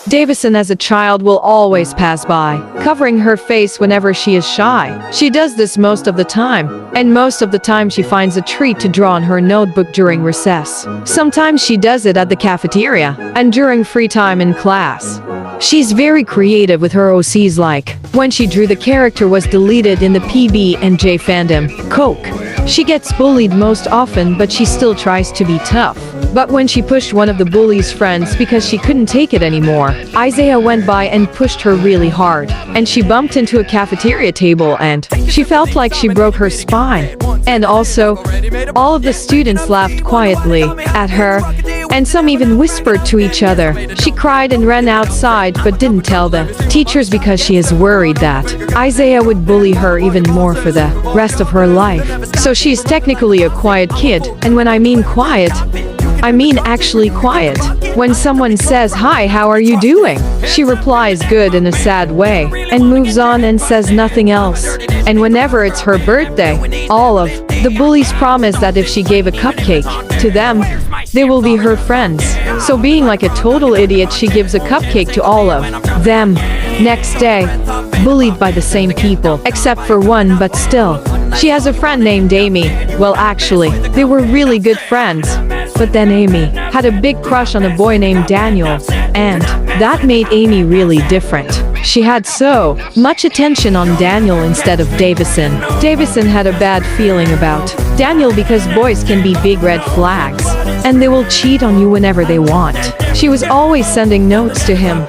Davison as a child will always pass by, covering her face whenever she is shy. She does this most of the time, and most of the time she finds a treat to draw on her notebook during recess. Sometimes she does it at the cafeteria, and during free time in class. She's very creative with her OCs, like when she drew the character was deleted in the PB&J fandom, Coke. She gets bullied most often, but she still tries to be tough. But when she pushed one of the bully's friends because she couldn't take it anymore, Isaiah went by and pushed her really hard, and she bumped into a cafeteria table and she felt like she broke her spine. And also, all of the students laughed quietly at her, and some even whispered to each other. She cried and ran outside but didn't tell the teachers because she is worried that Isaiah would bully her even more for the rest of her life. So she's technically a quiet kid, and when I mean quiet, I mean actually quiet. When someone says, "Hi, how are you doing?" she replies good in a sad way, and moves on and says nothing else. And whenever it's her birthday, all of the bullies promise that if she gave a cupcake to them, they will be her friends. So being like a total idiot, she gives a cupcake to all of them. Next day, bullied by the same people, except for one, but still. She has a friend named Amy. Well, actually, they were really good friends. But then Amy had a big crush on a boy named Daniel, and that made Amy really different. She had so much attention on Daniel instead of Davison. Davison had a bad feeling about Daniel because boys can be big red flags, and they will cheat on you whenever they want. She was always sending notes to him.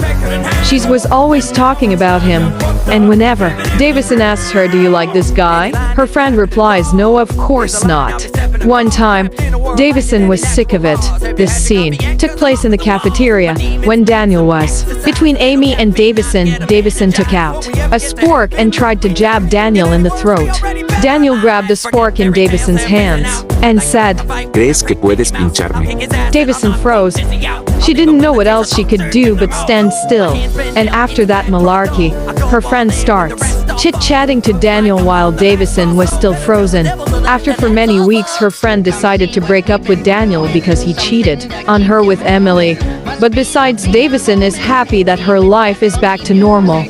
She was always talking about him, and whenever Davison asks her, "Do you like this guy?" her friend replies, "No, of course not." One time, Davison was sick of it. This scene took place in the cafeteria when Daniel was between Amy and Davison. Davison took out a spork and tried to jab Daniel in the throat. Daniel grabbed the spork in Davison's hands and said, ¿Crees que puedes pincharme? Davison froze. She didn't know what else she could do but stand still. And after that malarkey, her friend starts chit-chatting to Daniel while Davison was still frozen. After for many weeks, her friend decided to break up with Daniel because he cheated on her with Emily. But besides, Davison is happy that her life is back to normal.